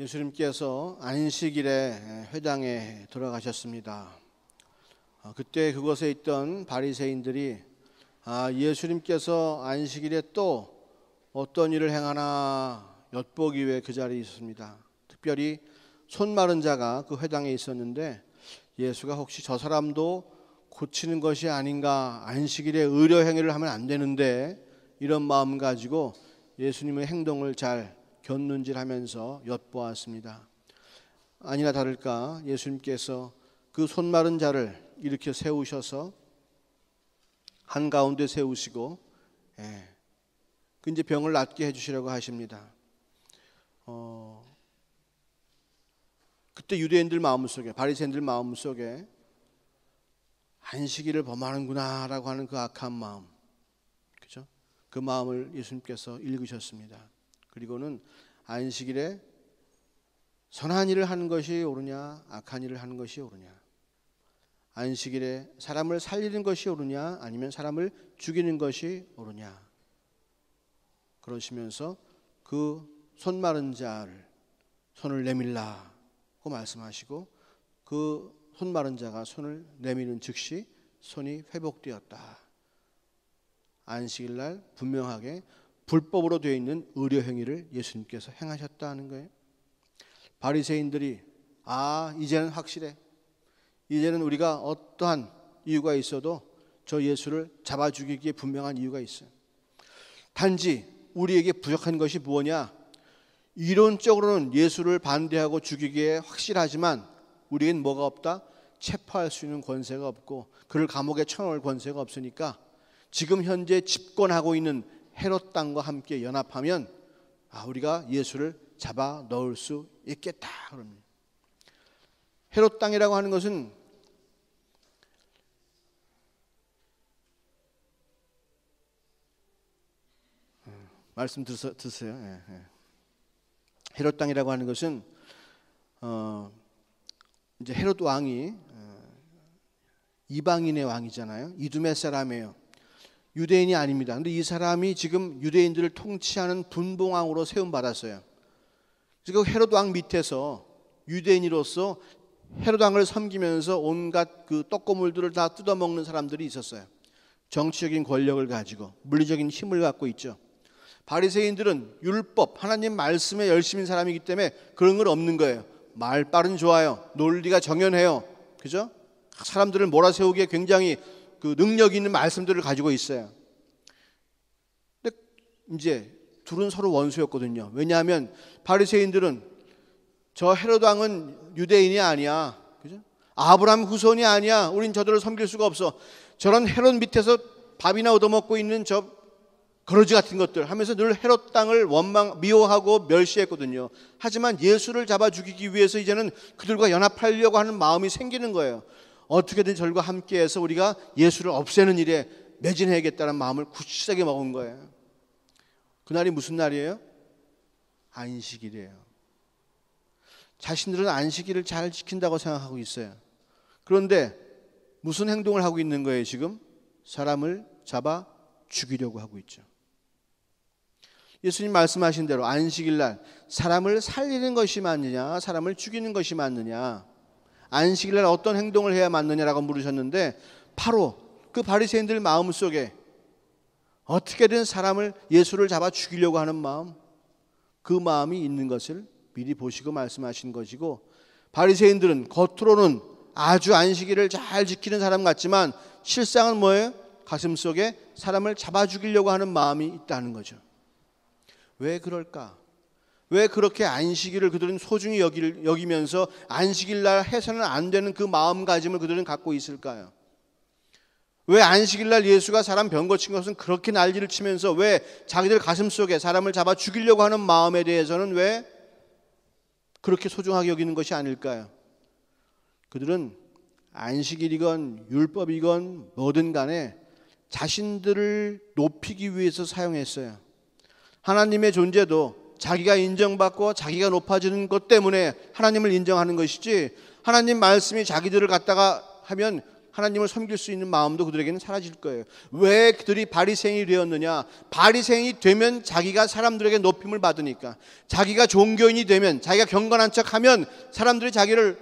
예수님께서 안식일에 회당에 들어가셨습니다. 그때 그곳에 있던 바리새인들이 예수님께서 안식일에 또 어떤 일을 행하나 엿보기 위해 그 자리에 있었습니다. 특별히 손 마른 자가 그 회당에 있었는데 예수가 혹시 저 사람도 고치는 것이 아닌가, 안식일에 의료 행위를 하면 안 되는데, 이런 마음 가지고 예수님의 행동을 잘 곁눈질하면서 엿보았습니다. 아니나 다를까 예수님께서 그 손 마른 자를 이렇게 세우셔서 한가운데 세우시고 그 이제 병을 낫게 해주시려고 하십니다. 그때 유대인들 마음속에, 바리새인들 마음속에 안식일을 범하는구나라고 하는 그 악한 마음, 그죠? 그 마음을 예수님께서 읽으셨습니다. 그리고는 안식일에 선한 일을 하는 것이 옳으냐, 악한 일을 하는 것이 옳으냐, 안식일에 사람을 살리는 것이 옳으냐, 아니면 사람을 죽이는 것이 옳으냐, 그러시면서 그 손 마른 자를 손을 내밀라고 말씀하시고 그 손 마른 자가 손을 내미는 즉시 손이 회복되었다. 안식일날 분명하게 불법으로 되어 있는 의료 행위를 예수님께서 행하셨다는 거예요. 바리새인들이 이제는 확실해, 이제는 우리가 어떠한 이유가 있어도 저 예수를 잡아 죽이기에 분명한 이유가 있어요. 단지 우리에게 부족한 것이 무엇이냐, 이론적으로는 예수를 반대하고 죽이기에 확실하지만 우리에겐 뭐가 없다? 체포할 수 있는 권세가 없고 그를 감옥에 쳐넣을 권세가 없으니까 지금 현재 집권하고 있는 헤롯 당과 함께 연합하면 우리가 예수를 잡아 넣을 수 있겠다 그럽니다. 헤롯 당이라고 하는 것은 말씀 드세요. 헤롯 당이라고 하는 것은 이제 헤롯 왕이 이방인의 왕이잖아요. 이두메 사람이에요. 유대인이 아닙니다. 그런데 이 사람이 지금 유대인들을 통치하는 분봉왕으로 세움받았어요. 그래서 헤롯 왕 밑에서 유대인으로서 헤롯 왕을 섬기면서 온갖 그 떡고물들을 다 뜯어먹는 사람들이 있었어요. 정치적인 권력을 가지고 물리적인 힘을 갖고 있죠. 바리새인들은 율법, 하나님 말씀에 열심인 사람이기 때문에 그런 건 없는 거예요. 말빨은 좋아요. 논리가 정연해요. 그죠? 사람들을 몰아세우기에 굉장히 그 능력 있는 말씀들을 가지고 있어요. 근데 이제 둘은 서로 원수였거든요. 왜냐하면 바리새인들은 저 헤롯 왕은 유대인이 아니야, 그죠? 아브라함 후손이 아니야. 우린 저들을 섬길 수가 없어. 저런 헤롯 밑에서 밥이나 얻어먹고 있는 저 거러지 같은 것들 하면서 늘 헤롯 땅을 미워하고 멸시했거든요. 하지만 예수를 잡아 죽이기 위해서 이제는 그들과 연합하려고 하는 마음이 생기는 거예요. 어떻게든 저들과 함께해서 우리가 예수를 없애는 일에 매진해야겠다는 마음을 굳세게 먹은 거예요. 그날이 무슨 날이에요? 안식일이에요. 자신들은 안식일을 잘 지킨다고 생각하고 있어요. 그런데 무슨 행동을 하고 있는 거예요? 지금 사람을 잡아 죽이려고 하고 있죠. 예수님 말씀하신 대로 안식일날 사람을 살리는 것이 맞느냐, 사람을 죽이는 것이 맞느냐, 안식일날 어떤 행동을 해야 맞느냐라고 물으셨는데 바로 그 바리새인들 마음속에 어떻게든 사람을, 예수를 잡아 죽이려고 하는 마음, 그 마음이 있는 것을 미리 보시고 말씀하신 것이고, 바리새인들은 겉으로는 아주 안식일을 잘 지키는 사람 같지만 실상은 뭐예요? 가슴속에 사람을 잡아 죽이려고 하는 마음이 있다는 거죠. 왜 그럴까? 왜 그렇게 안식일을 그들은 소중히 여기면서 안식일날 해서는 안 되는 그 마음가짐을 그들은 갖고 있을까요? 왜 안식일날 예수가 사람 병 고친 것은 그렇게 난리를 치면서 왜 자기들 가슴속에 사람을 잡아 죽이려고 하는 마음에 대해서는 왜 그렇게 소중하게 여기는 것이 아닐까요? 그들은 안식일이건 율법이건 뭐든 간에 자신들을 높이기 위해서 사용했어요. 하나님의 존재도 자기가 인정받고 자기가 높아지는 것 때문에 하나님을 인정하는 것이지, 하나님 말씀이 자기들을 갖다가 하면 하나님을 섬길 수 있는 마음도 그들에게는 사라질 거예요. 왜 그들이 바리새인이 되었느냐? 바리새인이 되면 자기가 사람들에게 높임을 받으니까, 자기가 종교인이 되면, 자기가 경건한 척하면 사람들이 자기를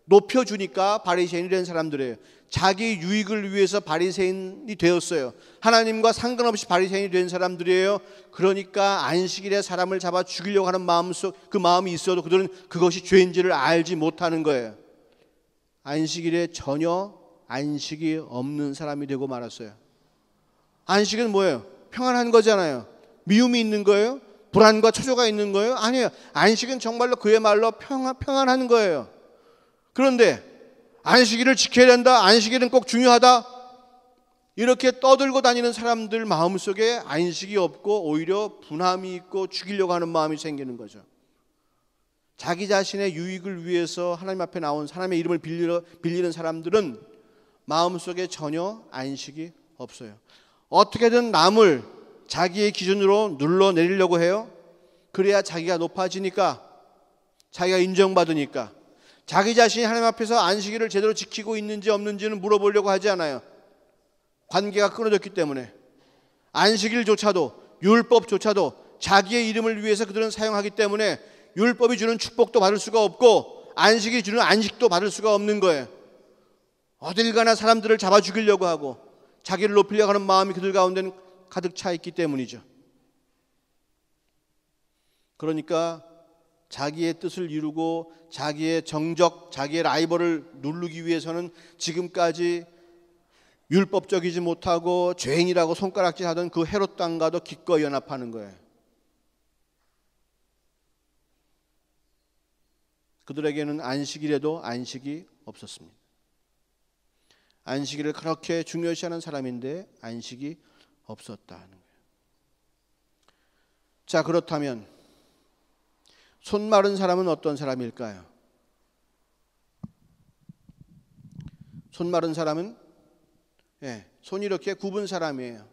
높여주니까 바리새인이 된 사람들이에요. 자기 유익을 위해서 바리새인이 되었어요. 하나님과 상관없이 바리새인이 된 사람들이에요. 그러니까 안식일에 사람을 잡아 죽이려고 하는 그 마음이 있어도 그들은 그것이 죄인지를 알지 못하는 거예요. 안식일에 전혀 안식이 없는 사람이 되고 말았어요. 안식은 뭐예요? 평안한 거잖아요. 미움이 있는 거예요? 불안과 초조가 있는 거예요? 아니에요. 안식은 정말로 그야말로 평안한 거예요. 그런데 안식일을 지켜야 된다, 안식일은 꼭 중요하다, 이렇게 떠들고 다니는 사람들 마음속에 안식이 없고 오히려 분함이 있고 죽이려고 하는 마음이 생기는 거죠. 자기 자신의 유익을 위해서 하나님 앞에 나온 하나님의 이름을 빌리는 사람들은 마음속에 전혀 안식이 없어요. 어떻게든 남을 자기의 기준으로 눌러내리려고 해요. 그래야 자기가 높아지니까, 자기가 인정받으니까. 자기 자신이 하나님 앞에서 안식일을 제대로 지키고 있는지 없는지는 물어보려고 하지 않아요. 관계가 끊어졌기 때문에. 안식일조차도, 율법조차도 자기의 이름을 위해서 그들은 사용하기 때문에 율법이 주는 축복도 받을 수가 없고 안식이 주는 안식도 받을 수가 없는 거예요. 어딜 가나 사람들을 잡아 죽이려고 하고 자기를 높이려고 하는 마음이 그들 가운데는 가득 차 있기 때문이죠. 그러니까 자기의 뜻을 이루고 자기의 정적, 자기의 라이벌을 누르기 위해서는 지금까지 율법적이지 못하고 죄인이라고 손가락질하던 그 헤롯 왕과도 기꺼이 연합하는 거예요. 그들에게는 안식일에도 안식이 없었습니다. 안식일을 그렇게 중요시하는 사람인데 안식이 없었다는 거예요. 자, 그렇다면 손 마른 사람은 어떤 사람일까요? 손 마른 사람은 손이 이렇게 굽은 사람이에요.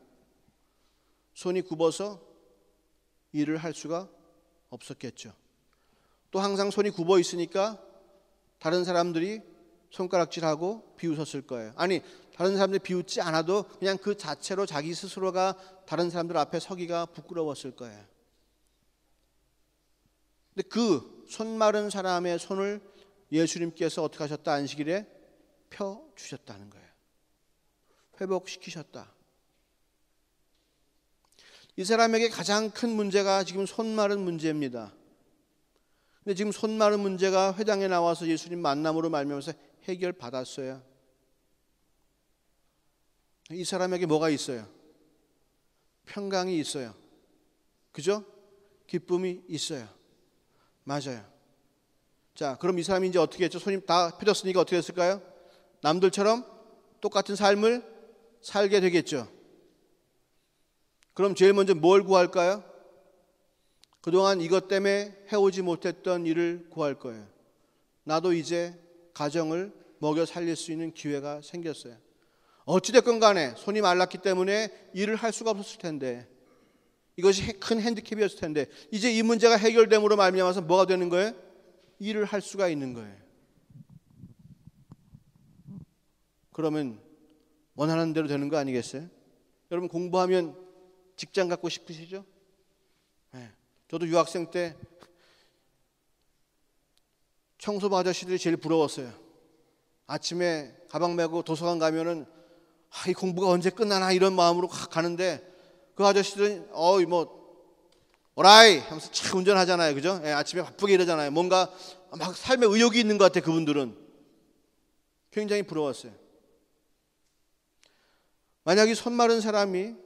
손이 굽어서 일을 할 수가 없었겠죠. 또 항상 손이 굽어 있으니까 다른 사람들이 손가락질하고 비웃었을 거예요. 아니, 다른 사람들이 비웃지 않아도 그냥 그 자체로 자기 스스로가 다른 사람들 앞에 서기가 부끄러웠을 거예요. 근데 그 손 마른 사람의 손을 예수님께서 어떻게 하셨다? 안식일에 펴 주셨다는 거예요. 회복시키셨다. 이 사람에게 가장 큰 문제가 지금 손 마른 문제입니다. 근데 지금 손 마른 문제가 회당에 나와서 예수님 만남으로 말미암아서 해결받았어요. 이 사람에게 뭐가 있어요? 평강이 있어요. 그죠? 기쁨이 있어요. 맞아요. 자, 그럼 이 사람이 이제 어떻게 했죠? 손이 다 펴졌으니까 어떻게 했을까요? 남들처럼 똑같은 삶을 살게 되겠죠. 그럼 제일 먼저 뭘 구할까요? 그동안 이것 때문에 해오지 못했던 일을 구할 거예요. 나도 이제 가정을 먹여 살릴 수 있는 기회가 생겼어요. 어찌됐건 간에 손이 말랐기 때문에 일을 할 수가 없었을 텐데, 이것이 큰 핸디캡이었을 텐데 이제 이 문제가 해결됨으로 말미암아서 뭐가 되는 거예요? 일을 할 수가 있는 거예요. 그러면 원하는 대로 되는 거 아니겠어요? 여러분 공부하면 직장 갖고 싶으시죠? 네. 저도 유학생 때 청소부 아저씨들이 제일 부러웠어요. 아침에 가방 메고 도서관 가면은 이 공부가 언제 끝나나 이런 마음으로 가는데 그 아저씨들은 오라이 하면서 차 운전하잖아요. 그죠? 예, 아침에 바쁘게 이러잖아요. 뭔가 막 삶에 의욕이 있는 것 같아. 그분들은 굉장히 부러웠어요. 만약 이 손 마른 사람이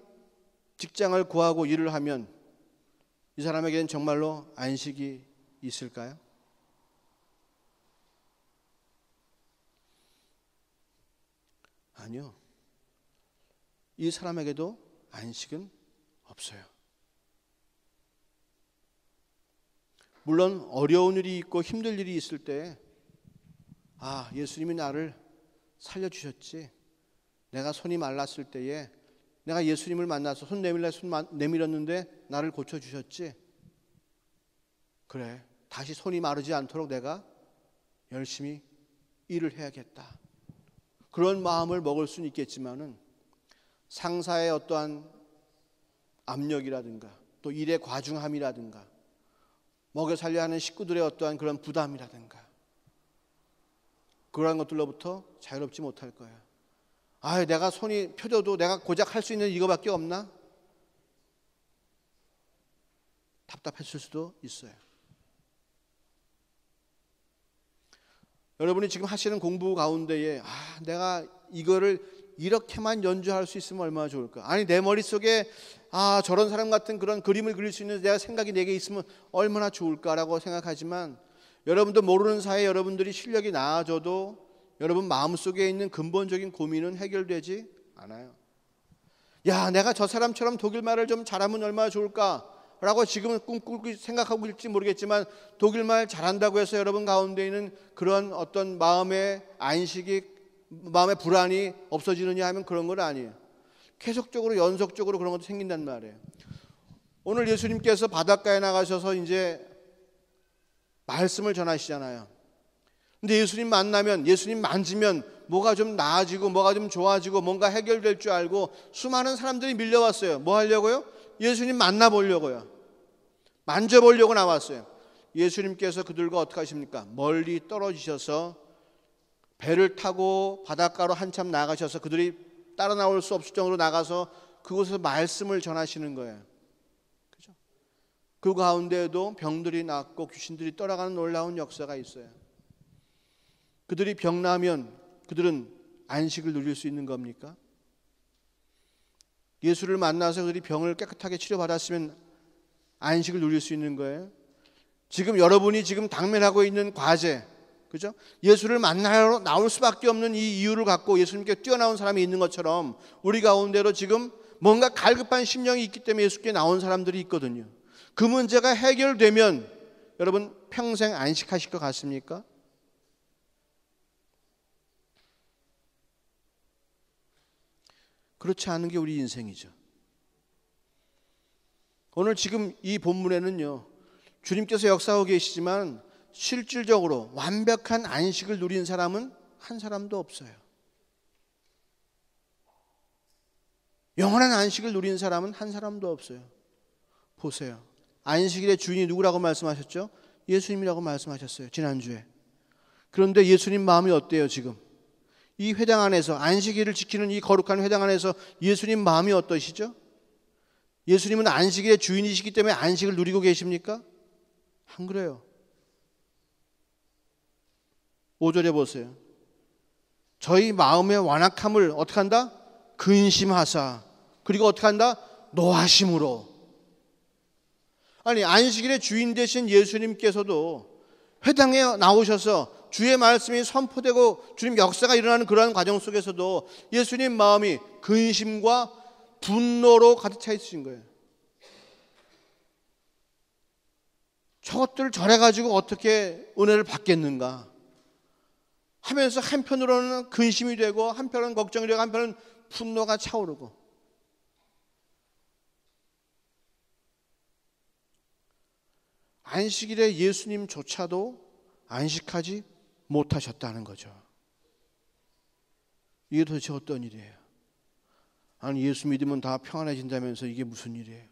직장을 구하고 일을 하면 이 사람에게는 정말로 안식이 있을까요? 아니요. 이 사람에게도 안식은 없어요. 물론 어려운 일이 있고 힘들 일이 있을 때 예수님이 나를 살려주셨지. 내가 손이 말랐을 때에 내가 예수님을 만나서 손 내밀었는데 나를 고쳐주셨지. 그래, 다시 손이 마르지 않도록 내가 열심히 일을 해야겠다. 그런 마음을 먹을 수는 있겠지만은 상사의 어떠한 압력이라든가 또 일의 과중함이라든가 먹여 살려야 하는 식구들의 어떠한 그런 부담이라든가 그러한 것들로부터 자유롭지 못할 거야. 아, 내가 손이 펴져도 내가 고작 할 수 있는 이거밖에 없나? 답답했을 수도 있어요. 여러분이 지금 하시는 공부 가운데에 내가 이거를 이렇게만 연주할 수 있으면 얼마나 좋을까? 아니, 내 머릿속에 저런 사람 같은 그런 그림을 그릴 수 있는 내가 생각이 내게 있으면 얼마나 좋을까라고 생각하지만 여러분도 모르는 사이에 여러분들이 실력이 나아져도 여러분 마음속에 있는 근본적인 고민은 해결되지 않아요. 야, 내가 저 사람처럼 독일말을 좀 잘하면 얼마나 좋을까라고 지금은 꿈꾸고 생각하고 있을지 모르겠지만 독일말 잘한다고 해서 여러분 가운데 있는 그런 어떤 마음의 안식이 마음의 불안이 없어지느냐 하면 그런 건 아니에요. 계속적으로 연속적으로 그런 것도 생긴단 말이에요. 오늘 예수님께서 바닷가에 나가셔서 이제 말씀을 전하시잖아요. 근데 예수님 만나면 예수님 만지면 뭐가 좀 나아지고 뭐가 좀 좋아지고 뭔가 해결될 줄 알고 수많은 사람들이 밀려왔어요. 뭐 하려고요? 예수님 만나보려고요. 만져보려고 나왔어요. 예수님께서 그들과 어떻게 하십니까? 멀리 떨어지셔서 배를 타고 바닷가로 한참 나가셔서 그들이 따라 나올 수 없을 정도로 나가서 그곳에서 말씀을 전하시는 거예요. 그죠? 그 가운데에도 병들이 낫고 귀신들이 떠나가는 놀라운 역사가 있어요. 그들이 병나면 그들은 안식을 누릴 수 있는 겁니까? 예수를 만나서 그들이 병을 깨끗하게 치료받았으면 안식을 누릴 수 있는 거예요. 지금 여러분이 지금 당면하고 있는 과제, 그죠? 예수를 만나러 나올 수밖에 없는 이 이유를 갖고 예수님께 뛰어나온 사람이 있는 것처럼 우리 가운데로 지금 뭔가 갈급한 심령이 있기 때문에 예수께 나온 사람들이 있거든요. 그 문제가 해결되면 여러분 평생 안식하실 것 같습니까? 그렇지 않은 게 우리 인생이죠. 오늘 지금 이 본문에는요, 주님께서 역사하고 계시지만 실질적으로 완벽한 안식을 누린 사람은 한 사람도 없어요. 영원한 안식을 누린 사람은 한 사람도 없어요. 보세요. 안식일의 주인이 누구라고 말씀하셨죠? 예수님이라고 말씀하셨어요. 지난주에. 그런데 예수님 마음이 어때요 지금? 이 회당 안에서 안식일을 지키는 이 거룩한 회당 안에서 예수님 마음이 어떠시죠? 예수님은 안식일의 주인이시기 때문에 안식을 누리고 계십니까? 안 그래요. 5절에 보세요. 저희 마음의 완악함을 어떻게 한다? 근심하사. 그리고 어떻게 한다? 노하심으로. 아니, 안식일의 주인 되신 예수님께서도 회당에 나오셔서 주의 말씀이 선포되고 주님 역사가 일어나는 그러한 과정 속에서도 예수님 마음이 근심과 분노로 가득 차 있으신 거예요. 저것들을 절해가지고 어떻게 은혜를 받겠는가 하면서 한편으로는 근심이 되고 한편은 걱정이 되고 한편은 분노가 차오르고, 안식일에 예수님조차도 안식하지 못하셨다는 거죠. 이게 도대체 어떤 일이에요? 아니, 예수 믿으면 다 평안해진다면서 이게 무슨 일이에요?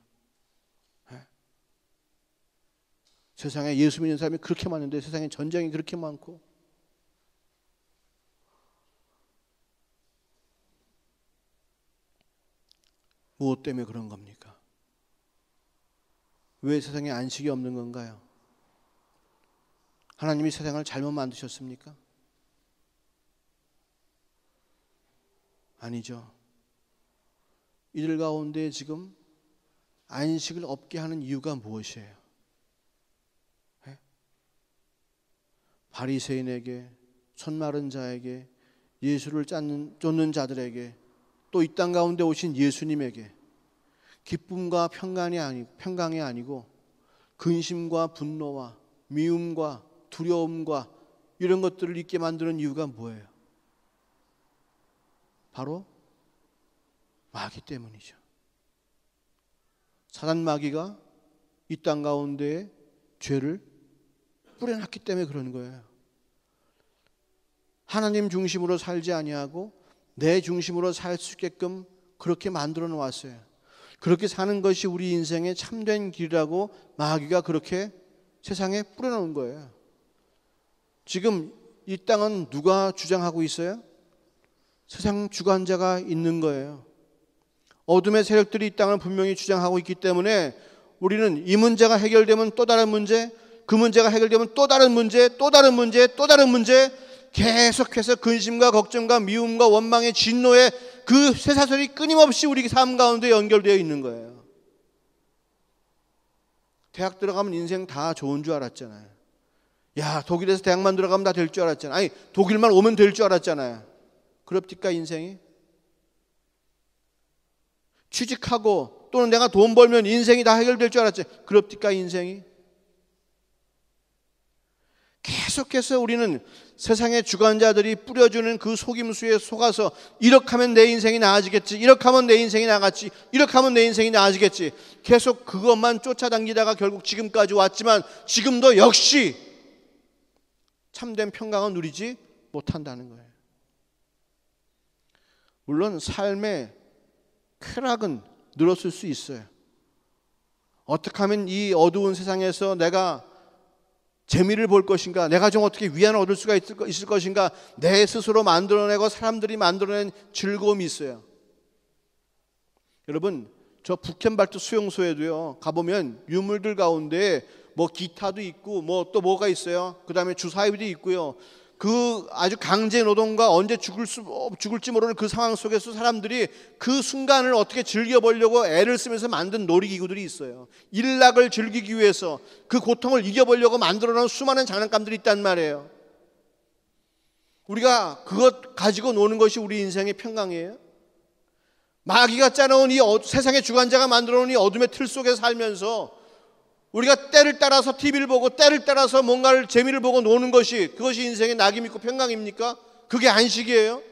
네? 세상에 예수 믿는 사람이 그렇게 많은데 세상에 전쟁이 그렇게 많고, 무엇 때문에 그런 겁니까? 왜 세상에 안식이 없는 건가요? 하나님이 세상을 잘못 만드셨습니까? 아니죠. 이들 가운데 지금 안식을 없게 하는 이유가 무엇이에요? 네? 바리새인에게, 손마른 자에게, 예수를 쫓는 자들에게, 또 이 땅 가운데 오신 예수님에게 기쁨과 평강이 아니고 근심과 분노와 미움과 두려움과 이런 것들을 있게 만드는 이유가 뭐예요? 바로 마귀 때문이죠. 사단 마귀가 이 땅 가운데에 죄를 뿌려놨기 때문에 그런 거예요. 하나님 중심으로 살지 아니하고 내 중심으로 살 수 있게끔 그렇게 만들어 놓았어요. 그렇게 사는 것이 우리 인생의 참된 길이라고 마귀가 그렇게 세상에 뿌려놓은 거예요. 지금 이 땅은 누가 주장하고 있어요? 세상 주관자가 있는 거예요. 어둠의 세력들이 이 땅을 분명히 주장하고 있기 때문에 우리는 이 문제가 해결되면 또 다른 문제, 그 문제가 해결되면 또 다른 문제, 또 다른 문제, 또 다른 문제, 계속해서 근심과 걱정과 미움과 원망의 진노의 그 쇠사슬이 끊임없이 우리 삶 가운데 연결되어 있는 거예요. 대학 들어가면 인생 다 좋은 줄 알았잖아요. 야, 독일에서 대학만 들어가면 다 될 줄 알았잖아요. 아니, 독일만 오면 될 줄 알았잖아요. 그럽니까 인생이? 취직하고 또는 내가 돈 벌면 인생이 다 해결될 줄 알았지. 그럽니까 인생이? 계속해서 우리는 세상의 주관자들이 뿌려주는 그 속임수에 속아서 이렇게 하면 내 인생이 나아지겠지, 이렇게 하면 내 인생이 나아갔지, 이렇게 하면 내 인생이 나아지겠지, 계속 그것만 쫓아다니다가 결국 지금까지 왔지만 지금도 역시 참된 평강은 누리지 못한다는 거예요. 물론 삶의 쾌락은 늘었을 수 있어요. 어떻게 하면 이 어두운 세상에서 내가 재미를 볼 것인가, 내가 좀 어떻게 위안을 얻을 수가 있을 것인가, 내 스스로 만들어내고 사람들이 만들어낸 즐거움이 있어요. 여러분, 저 북켄발트 수용소에도요 가보면 유물들 가운데 뭐 기타도 있고 뭐 또 뭐가 있어요. 그 다음에 주사위도 있고요. 그 아주 강제 노동과 언제 죽을지 모르는 그 상황 속에서 사람들이 그 순간을 어떻게 즐겨보려고 애를 쓰면서 만든 놀이기구들이 있어요. 일락을 즐기기 위해서 그 고통을 이겨보려고 만들어놓은 수많은 장난감들이 있단 말이에요. 우리가 그것 가지고 노는 것이 우리 인생의 평강이에요? 마귀가 짜놓은 이 세상의 주관자가 만들어놓은 이 어둠의 틀 속에 살면서 우리가 때를 따라서 TV를 보고 때를 따라서 뭔가를 재미를 보고 노는 것이, 그것이 인생의 낙이 믿고 평강입니까? 그게 안식이에요?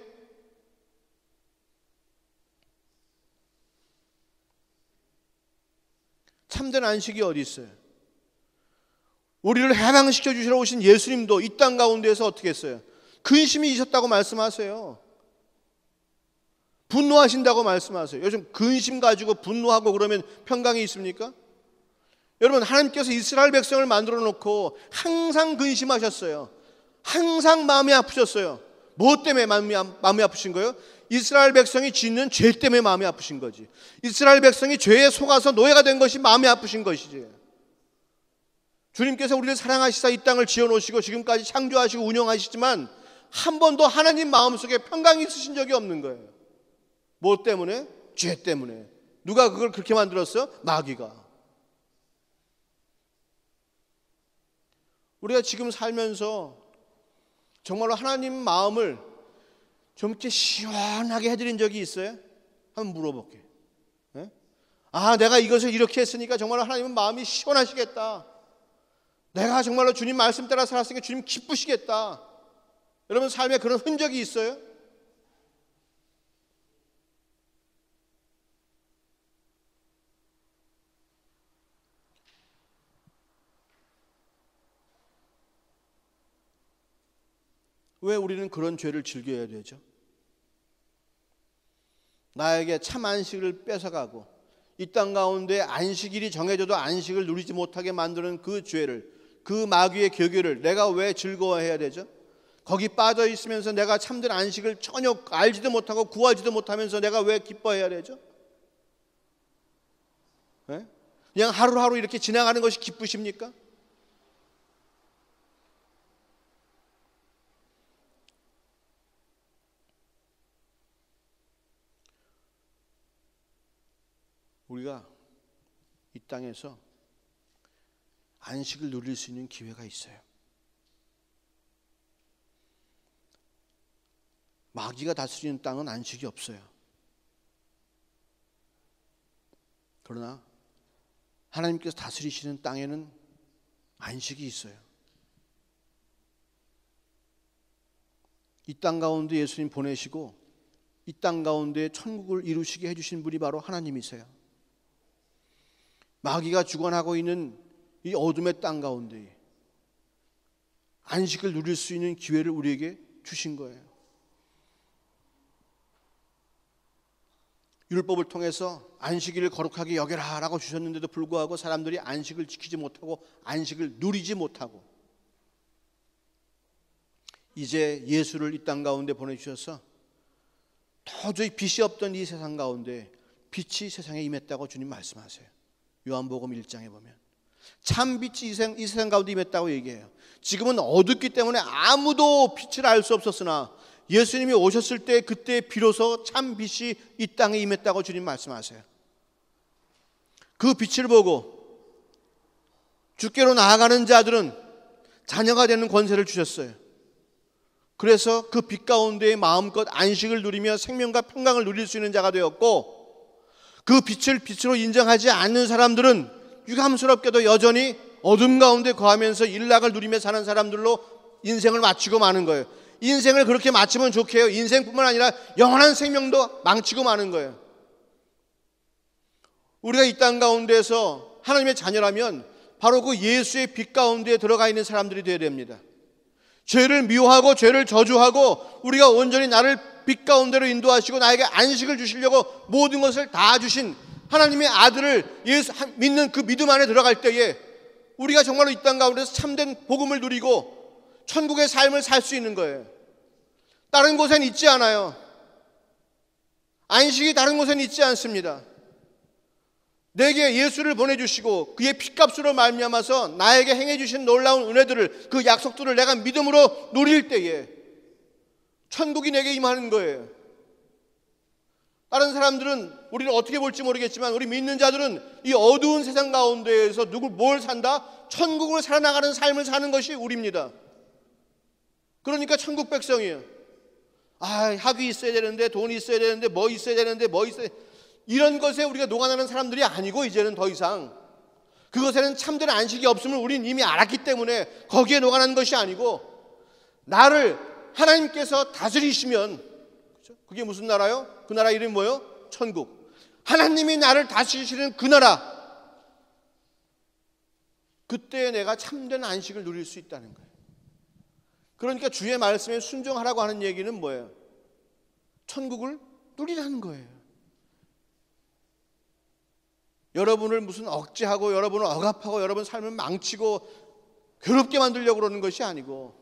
참된 안식이 어디 있어요? 우리를 해방시켜 주시러 오신 예수님도 이 땅 가운데에서 어떻게 했어요? 근심이 있었다고 말씀하세요. 분노하신다고 말씀하세요. 요즘 근심 가지고 분노하고 그러면 평강이 있습니까? 여러분, 하나님께서 이스라엘 백성을 만들어 놓고 항상 근심하셨어요. 항상 마음이 아프셨어요. 뭐 때문에 마음이 아프신 거예요? 이스라엘 백성이 짓는 죄 때문에 마음이 아프신 거지. 이스라엘 백성이 죄에 속아서 노예가 된 것이 마음이 아프신 것이지. 주님께서 우리를 사랑하시사 이 땅을 지어놓으시고 지금까지 창조하시고 운영하시지만 한 번도 하나님 마음속에 평강이 있으신 적이 없는 거예요. 뭐 때문에? 죄 때문에. 누가 그걸 그렇게 만들었어? 마귀가. 우리가 지금 살면서 정말로 하나님 마음을 좀 이렇게 시원하게 해드린 적이 있어요? 한번 물어볼게요. 네? 아, 내가 이것을 이렇게 했으니까 정말로 하나님은 마음이 시원하시겠다. 내가 정말로 주님 말씀 따라 살았으니까 주님 기쁘시겠다. 여러분 삶에 그런 흔적이 있어요? 왜 우리는 그런 죄를 즐겨야 되죠? 나에게 참 안식을 뺏어가고 이 땅 가운데 안식일이 정해져도 안식을 누리지 못하게 만드는 그 죄를, 그 마귀의 괴계를 내가 왜 즐거워해야 되죠? 거기 빠져 있으면서 내가 참된 안식을 전혀 알지도 못하고 구하지도 못하면서 내가 왜 기뻐해야 되죠? 네? 그냥 하루하루 이렇게 지나가는 것이 기쁘십니까? 우리가 이 땅에서 안식을 누릴 수 있는 기회가 있어요. 마귀가 다스리는 땅은 안식이 없어요. 그러나 하나님께서 다스리시는 땅에는 안식이 있어요. 이 땅 가운데 예수님 보내시고 이 땅 가운데 천국을 이루시게 해주신 분이 바로 하나님이세요. 마귀가 주관하고 있는 이 어둠의 땅 가운데 안식을 누릴 수 있는 기회를 우리에게 주신 거예요. 율법을 통해서 안식일을 거룩하게 여겨라라고 주셨는데도 불구하고 사람들이 안식을 지키지 못하고 안식을 누리지 못하고 이제 예수를 이 땅 가운데 보내주셔서 도저히 빛이 없던 이 세상 가운데 빛이 세상에 임했다고 주님 말씀하세요. 요한복음 1장에 보면 참 빛이 이 세상 가운데 임했다고 얘기해요. 지금은 어둡기 때문에 아무도 빛을 알 수 없었으나 예수님이 오셨을 때 그때 비로소 참 빛이 이 땅에 임했다고 주님 말씀하세요. 그 빛을 보고 주께로 나아가는 자들은 자녀가 되는 권세를 주셨어요. 그래서 그 빛 가운데 마음껏 안식을 누리며 생명과 평강을 누릴 수 있는 자가 되었고, 그 빛을 빛으로 인정하지 않는 사람들은 유감스럽게도 여전히 어둠 가운데 거하면서 일락을 누리며 사는 사람들로 인생을 마치고 마는 거예요. 인생을 그렇게 마치면 좋게요. 인생뿐만 아니라 영원한 생명도 망치고 마는 거예요. 우리가 이 땅 가운데서 하나님의 자녀라면 바로 그 예수의 빛 가운데 들어가 있는 사람들이 되어야 됩니다. 죄를 미워하고 죄를 저주하고 우리가 온전히 나를 빛 가운데로 인도하시고 나에게 안식을 주시려고 모든 것을 다 주신 하나님의 아들을 예수 믿는 그 믿음 안에 들어갈 때에 우리가 정말로 이 땅 가운데서 참된 복음을 누리고 천국의 삶을 살 수 있는 거예요. 다른 곳엔 있지 않아요. 안식이 다른 곳엔 있지 않습니다. 내게 예수를 보내주시고 그의 피값으로 말미암아서 나에게 행해주신 놀라운 은혜들을, 그 약속들을 내가 믿음으로 누릴 때에 천국이 내게 임하는 거예요. 다른 사람들은 우리를 어떻게 볼지 모르겠지만 우리 믿는 자들은 이 어두운 세상 가운데에서 뭘 산다? 천국을 살아나가는 삶을 사는 것이 우리입니다. 그러니까 천국 백성이에요. 학위 있어야 되는데, 돈이 있어야 되는데, 뭐 있어야 되는데, 이런 것에 우리가 녹아나는 사람들이 아니고, 이제는 더 이상 그것에는 참된 안식이 없음을 우리는 이미 알았기 때문에 거기에 녹아나는 것이 아니고, 나를 하나님께서 다스리시면, 그게 무슨 나라요? 그 나라 이름이 뭐예요? 천국. 하나님이 나를 다스리시는 그 나라, 그때 내가 참된 안식을 누릴 수 있다는 거예요. 그러니까 주의 말씀에 순종하라고 하는 얘기는 뭐예요? 천국을 누리라는 거예요. 여러분을 무슨 억제하고 여러분을 억압하고 여러분 삶을 망치고 괴롭게 만들려고 그러는 것이 아니고,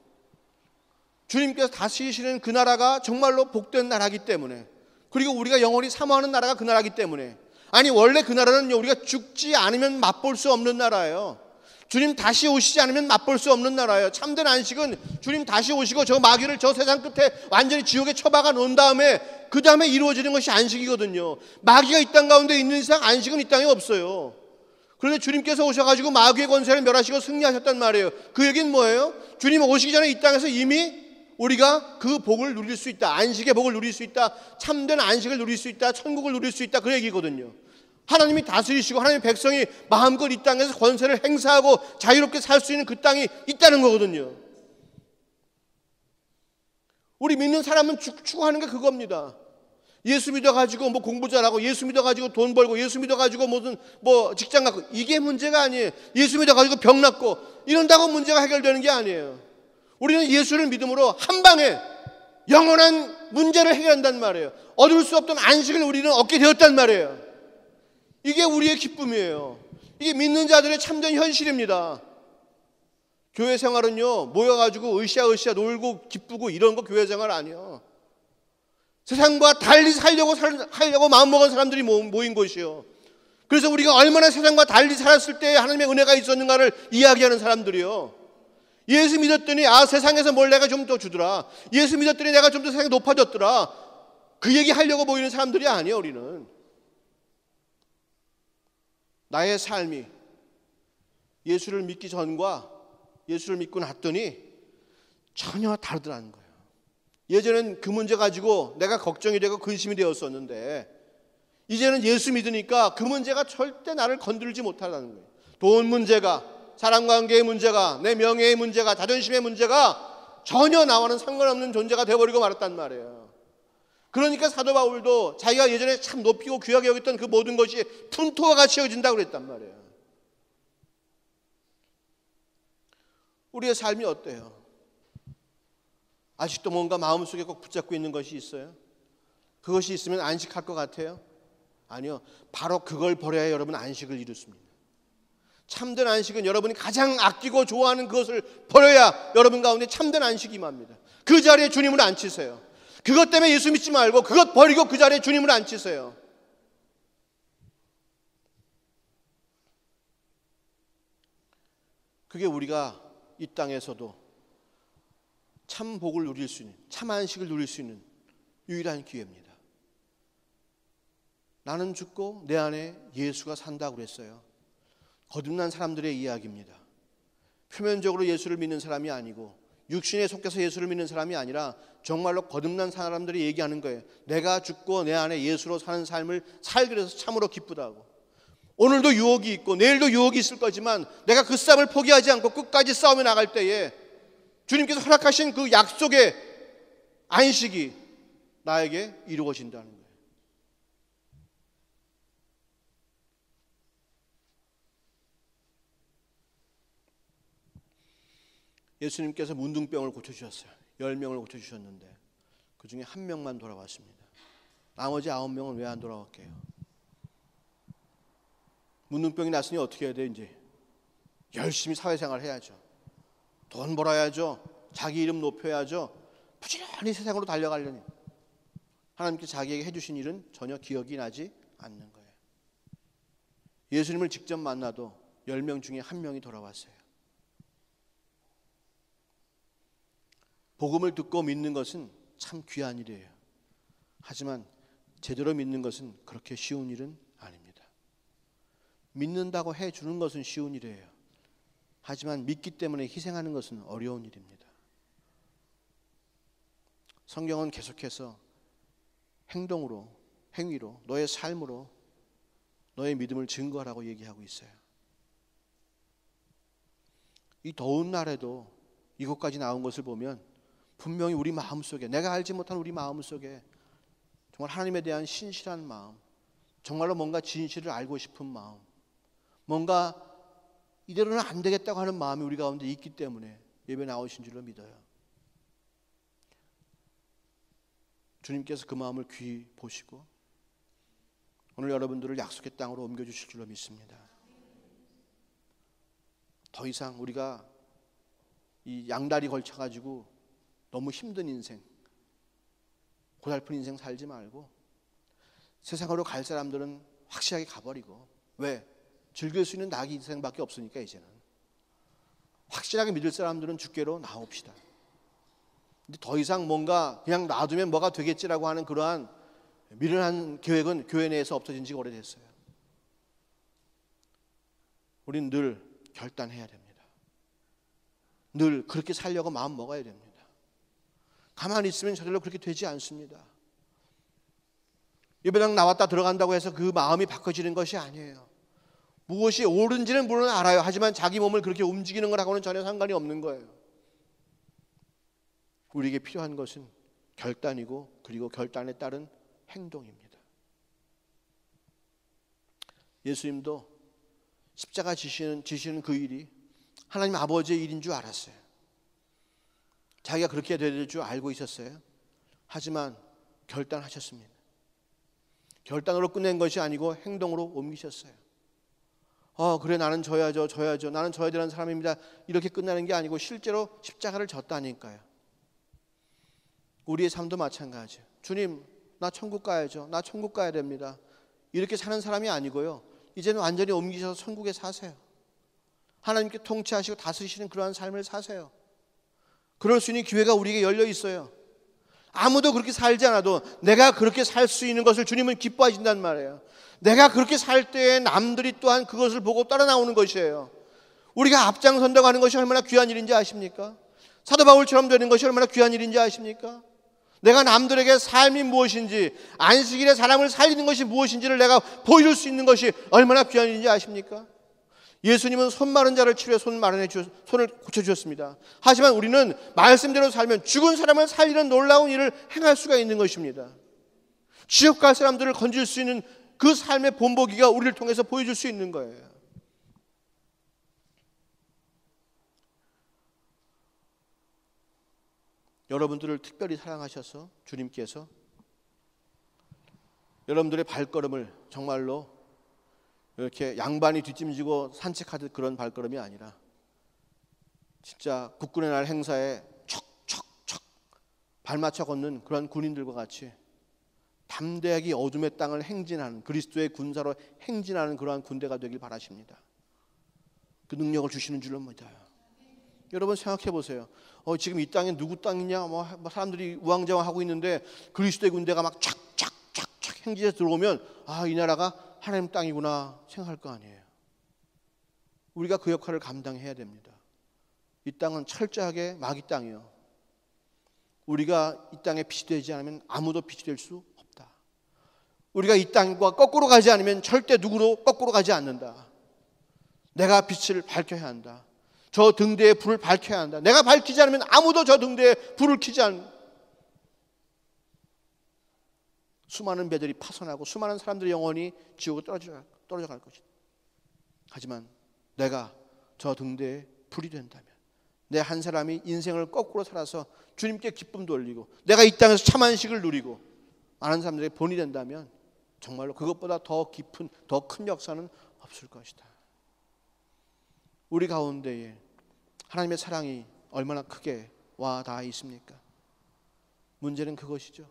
주님께서 다스리시는 그 나라가 정말로 복된 나라이기 때문에, 그리고 우리가 영원히 사모하는 나라가 그 나라이기 때문에, 아니 원래 그 나라는 우리가 죽지 않으면 맛볼 수 없는 나라예요. 주님 다시 오시지 않으면 맛볼 수 없는 나라예요. 참된 안식은 주님 다시 오시고 저 마귀를 저 세상 끝에 완전히 지옥에 처박아 놓은 다음에 그 다음에 이루어지는 것이 안식이거든요. 마귀가 이 땅 가운데 있는 이상 안식은 이 땅에 없어요. 그런데 주님께서 오셔가지고 마귀의 권세를 멸하시고 승리하셨단 말이에요. 그 얘기는 뭐예요? 주님 오시기 전에 이 땅에서 이미 우리가 그 복을 누릴 수 있다. 안식의 복을 누릴 수 있다. 참된 안식을 누릴 수 있다. 천국을 누릴 수 있다. 그 얘기거든요. 하나님이 다스리시고 하나님의 백성이 마음껏 이 땅에서 권세를 행사하고 자유롭게 살 수 있는 그 땅이 있다는 거거든요. 우리 믿는 사람은 추구하는 게 그겁니다. 예수 믿어가지고 뭐 공부 잘하고, 예수 믿어가지고 돈 벌고, 예수 믿어가지고 무슨 직장 갖고, 이게 문제가 아니에요. 예수 믿어가지고 병 낫고 이런다고 문제가 해결되는 게 아니에요. 우리는 예수를 믿음으로 한 방에 영원한 문제를 해결한단 말이에요. 얻을 수 없던 안식을 우리는 얻게 되었단 말이에요. 이게 우리의 기쁨이에요. 이게 믿는 자들의 참된 현실입니다. 교회 생활은요, 모여가지고 으쌰으쌰 놀고 기쁘고 이런 거 교회 생활 아니에요. 세상과 달리 하려고 마음먹은 사람들이 모인 곳이요. 그래서 우리가 얼마나 세상과 달리 살았을 때 하나님의 은혜가 있었는가를 이야기하는 사람들이요. 예수 믿었더니 세상에서 뭘 내가 좀 더 주더라. 예수 믿었더니 내가 좀 더 세상이 높아졌더라. 그 얘기 하려고 모이는 사람들이 아니에요. 우리는 나의 삶이 예수를 믿기 전과 예수를 믿고 났더니 전혀 다르더라는 거예요. 예전엔 그 문제 가지고 내가 걱정이 되고 근심이 되었었는데, 이제는 예수 믿으니까 그 문제가 절대 나를 건들지 못하다는 거예요. 돈 문제가, 사람관계의 문제가, 내 명예의 문제가, 자존심의 문제가 전혀 나와는 상관없는 존재가 되어버리고 말았단 말이에요. 그러니까 사도 바울도 자기가 예전에 참 높이고 귀하게 여겼던 그 모든 것이 푼토와 같이 여겨진다고 그랬단 말이에요. 우리의 삶이 어때요? 아직도 뭔가 마음속에 꼭 붙잡고 있는 것이 있어요? 그것이 있으면 안식할 것 같아요? 아니요. 바로 그걸 버려야 여러분 안식을 이루습니다. 참된 안식은 여러분이 가장 아끼고 좋아하는 그것을 버려야 여러분 가운데 참된 안식이 임합니다. 그 자리에 주님을 앉히세요. 그것 때문에 예수 믿지 말고 그것 버리고 그 자리에 주님을 앉히세요. 그게 우리가 이 땅에서도 참 복을 누릴 수 있는, 참 안식을 누릴 수 있는 유일한 기회입니다. 나는 죽고 내 안에 예수가 산다고 그랬어요. 거듭난 사람들의 이야기입니다. 표면적으로 예수를 믿는 사람이 아니고 육신에 속해서 예수를 믿는 사람이 아니라 정말로 거듭난 사람들이 얘기하는 거예요. 내가 죽고 내 안에 예수로 사는 삶을 살게 돼서 참으로 기쁘다고. 오늘도 유혹이 있고 내일도 유혹이 있을 거지만 내가 그 싸움을 포기하지 않고 끝까지 싸움에 나갈 때에 주님께서 허락하신 그 약속의 안식이 나에게 이루어진다는 거예요. 예수님께서 문둥병을 고쳐주셨어요. 10명을 고쳐주셨는데 그 중에 1명만 돌아왔습니다. 나머지 9명은 왜 안 돌아왔게요? 문둥병이 났으니 어떻게 해야 돼? 이제 열심히 사회생활 해야죠. 돈 벌어야죠. 자기 이름 높여야죠. 부지런히 세상으로 달려가려니 하나님께 자기에게 해주신 일은 전혀 기억이 나지 않는 거예요. 예수님을 직접 만나도 10명 중에 1명이 돌아왔어요. 복음을 듣고 믿는 것은 참 귀한 일이에요. 하지만 제대로 믿는 것은 그렇게 쉬운 일은 아닙니다. 믿는다고 해주는 것은 쉬운 일이에요. 하지만 믿기 때문에 희생하는 것은 어려운 일입니다. 성경은 계속해서 행동으로, 행위로, 너의 삶으로 너의 믿음을 증거하라고 얘기하고 있어요. 이 더운 날에도 이곳까지 나온 것을 보면 분명히 우리 마음속에, 내가 알지 못한 우리 마음속에 정말 하나님에 대한 신실한 마음, 정말로 뭔가 진실을 알고 싶은 마음, 뭔가 이대로는 안 되겠다고 하는 마음이 우리 가운데 있기 때문에 예배 나오신 줄로 믿어요. 주님께서 그 마음을 귀히 보시고 오늘 여러분들을 약속의 땅으로 옮겨주실 줄로 믿습니다. 더 이상 우리가 이 양다리 걸쳐가지고 너무 힘든 인생, 고달픈 인생 살지 말고 세상으로 갈 사람들은 확실하게 가버리고, 왜? 즐길 수 있는 낙이 인생밖에 없으니까 이제는 확실하게 믿을 사람들은 주께로 나옵시다. 근데 더 이상 뭔가 그냥 놔두면 뭐가 되겠지라고 하는 그러한 미련한 계획은 교회 내에서 없어진 지가 오래됐어요. 우린 늘 결단해야 됩니다. 늘 그렇게 살려고 마음 먹어야 됩니다. 가만히 있으면 저절로 그렇게 되지 않습니다. 예배당 나왔다 들어간다고 해서 그 마음이 바꿔지는 것이 아니에요. 무엇이 옳은지는 물론 알아요. 하지만 자기 몸을 그렇게 움직이는 것하고는 전혀 상관이 없는 거예요. 우리에게 필요한 것은 결단이고 그리고 결단에 따른 행동입니다. 예수님도 십자가 지시는 그 일이 하나님 아버지의 일인 줄 알았어요. 자기가 그렇게 될 줄 알고 있었어요. 하지만 결단하셨습니다. 결단으로 끝낸 것이 아니고 행동으로 옮기셨어요. 그래 나는 져야죠. 나는 져야 되는 사람입니다. 이렇게 끝나는 게 아니고 실제로 십자가를 졌다니까요. 우리의 삶도 마찬가지예요. 주님, 나 천국 가야죠. 나 천국 가야 됩니다. 이렇게 사는 사람이 아니고요. 이제는 완전히 옮기셔서 천국에 사세요. 하나님께 통치하시고 다스리시는 그러한 삶을 사세요. 그럴 수 있는 기회가 우리에게 열려 있어요. 아무도 그렇게 살지 않아도 내가 그렇게 살 수 있는 것을 주님은 기뻐하신단 말이에요. 내가 그렇게 살 때에 남들이 또한 그것을 보고 따라 나오는 것이에요. 우리가 앞장선다고 하는 것이 얼마나 귀한 일인지 아십니까? 사도 바울처럼 되는 것이 얼마나 귀한 일인지 아십니까? 내가 남들에게 삶이 무엇인지, 안식일에 사람을 살리는 것이 무엇인지를 내가 보여줄 수 있는 것이 얼마나 귀한 일인지 아십니까? 예수님은 손 마른 자를 치료해 손을 고쳐주셨습니다. 하지만 우리는 말씀대로 살면 죽은 사람을 살리는 놀라운 일을 행할 수가 있는 것입니다. 지옥 갈 사람들을 건질 수 있는 그 삶의 본보기가 우리를 통해서 보여줄 수 있는 거예요. 여러분들을 특별히 사랑하셔서 주님께서 여러분들의 발걸음을 정말로 이렇게 양반이 뒷짐지고 산책하듯 그런 발걸음이 아니라 진짜 국군의 날 행사에 척척척 발맞춰 걷는 그런 군인들과 같이 담대하게 어둠의 땅을 행진하는, 그리스도의 군사로 행진하는 그러한 군대가 되길 바라십니다. 그 능력을 주시는 줄로 믿어요. 여러분 생각해 보세요. 지금 이 땅에 누구 땅이냐? 사람들이 우왕좌왕하고 있는데 그리스도의 군대가 막 촥촥촥촥 행진해서 들어오면 이 나라가 하나님 땅이구나 생각할 거 아니에요. 우리가 그 역할을 감당해야 됩니다. 이 땅은 철저하게 마귀 땅이에요. 우리가 이 땅에 빛이 되지 않으면 아무도 빛이 될 수 없다. 우리가 이 땅과 거꾸로 가지 않으면 절대 누구도 거꾸로 가지 않는다. 내가 빛을 밝혀야 한다. 저 등대에 불을 밝혀야 한다. 내가 밝히지 않으면 아무도 저 등대에 불을 켜지 않는, 수많은 배들이 파손하고 수많은 사람들의 영혼이 지옥으로 떨어져 갈 것이다. 하지만 내가 저 등대에 불이 된다면, 내 한 사람이 인생을 거꾸로 살아서 주님께 기쁨 돌리고 내가 이 땅에서 참 안식을 누리고 많은 사람들의 본이 된다면 정말로 그것보다 더 깊은, 더 큰 역사는 없을 것이다. 우리 가운데에 하나님의 사랑이 얼마나 크게 와 닿아 있습니까? 문제는 그것이죠.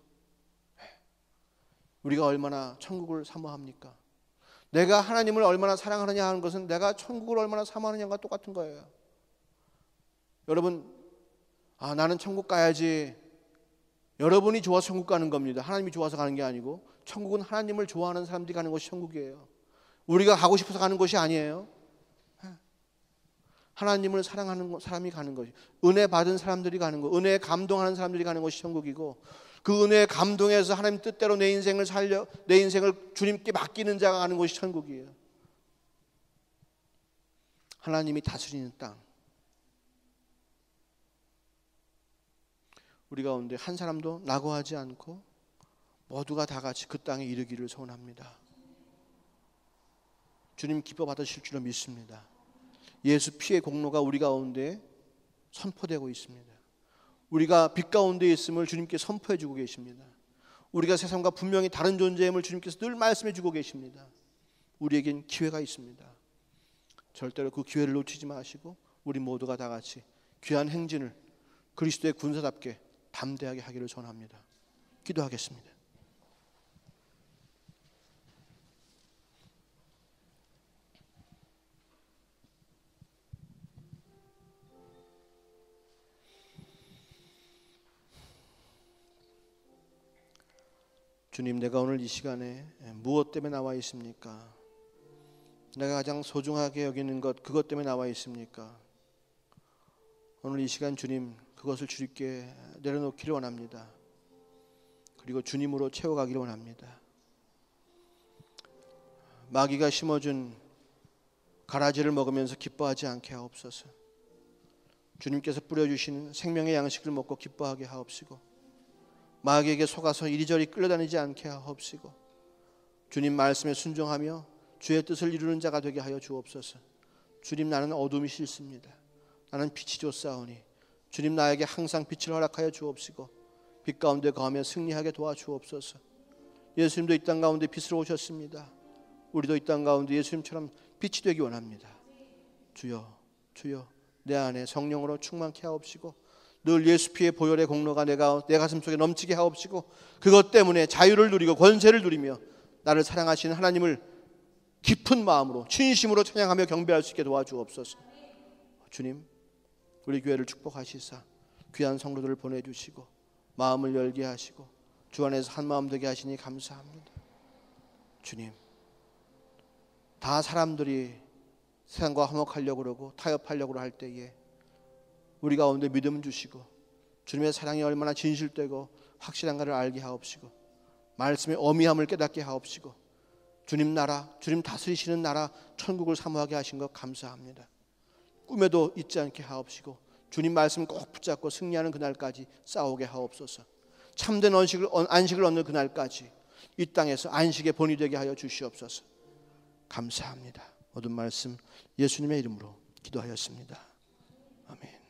우리가 얼마나 천국을 사모합니까? 내가 하나님을 얼마나 사랑하느냐 하는 것은 내가 천국을 얼마나 사모하느냐가 똑같은 거예요. 여러분, 나는 천국 가야지. 여러분이 좋아서 천국 가는 겁니다. 하나님이 좋아서 가는 게 아니고, 천국은 하나님을 좋아하는 사람들이 가는 것이 천국이에요. 우리가 가고 싶어서 가는 것이 아니에요. 하나님을 사랑하는 사람이 가는 것이, 은혜 받은 사람들이 가는 것, 은혜에 감동하는 사람들이 가는 것이 천국이고, 그 은혜에 감동해서 하나님 뜻대로 내 인생을 주님께 맡기는 자가 가는 것이 천국이에요. 하나님이 다스리는 땅. 우리 가운데 한 사람도 낙오하지 않고 모두가 다 같이 그 땅에 이르기를 소원합니다. 주님 기뻐 받으실 줄로 믿습니다. 예수 피의 공로가 우리 가운데 선포되고 있습니다. 우리가 빛 가운데 있음을 주님께 선포해 주고 계십니다. 우리가 세상과 분명히 다른 존재임을 주님께서 늘 말씀해 주고 계십니다. 우리에겐 기회가 있습니다. 절대로 그 기회를 놓치지 마시고 우리 모두가 다 같이 귀한 행진을 그리스도의 군사답게 담대하게 하기를 소원합니다. 기도하겠습니다. 주님, 내가 오늘 이 시간에 무엇 때문에 나와 있습니까? 내가 가장 소중하게 여기는 것, 그것 때문에 나와 있습니까? 오늘 이 시간 주님, 그것을 주님께 내려놓기를 원합니다. 그리고 주님으로 채워가기를 원합니다. 마귀가 심어준 가라지를 먹으면서 기뻐하지 않게 하옵소서. 주님께서 뿌려주신 생명의 양식을 먹고 기뻐하게 하옵시고, 마귀에게 속아서 이리저리 끌려다니지 않게 하옵시고, 주님 말씀에 순종하며 주의 뜻을 이루는 자가 되게 하여 주옵소서. 주님, 나는 어둠이 싫습니다. 나는 빛이 좋사오니 주님 나에게 항상 빛을 허락하여 주옵시고 빛 가운데 거하며 승리하게 도와주옵소서. 예수님도 이 땅 가운데 빛으로 오셨습니다. 우리도 이 땅 가운데 예수님처럼 빛이 되기 원합니다. 주여, 주여, 내 안에 성령으로 충만케 하옵시고 늘 예수 피의 보혈의 공로가 내 가슴 속에 넘치게 하옵시고, 그것 때문에 자유를 누리고 권세를 누리며 나를 사랑하시는 하나님을 깊은 마음으로 진심으로 찬양하며 경배할 수 있게 도와주옵소서. 주님, 우리 교회를 축복하시사 귀한 성도들을 보내주시고 마음을 열게 하시고 주 안에서 한 마음 되게 하시니 감사합니다. 주님, 다 사람들이 세상과 화목하려고 그러고 타협하려고 할 때에 우리 가운데 믿음 주시고 주님의 사랑이 얼마나 진실되고 확실한가를 알게 하옵시고 말씀의 어미함을 깨닫게 하옵시고 주님 나라, 주님 다스리시는 나라 천국을 사모하게 하신 것 감사합니다. 꿈에도 잊지 않게 하옵시고 주님 말씀 꼭 붙잡고 승리하는 그날까지 싸우게 하옵소서. 참된 안식을 얻는 그날까지 이 땅에서 안식의 본이 되게 하여 주시옵소서. 감사합니다. 모든 말씀 예수님의 이름으로 기도하였습니다. 아멘.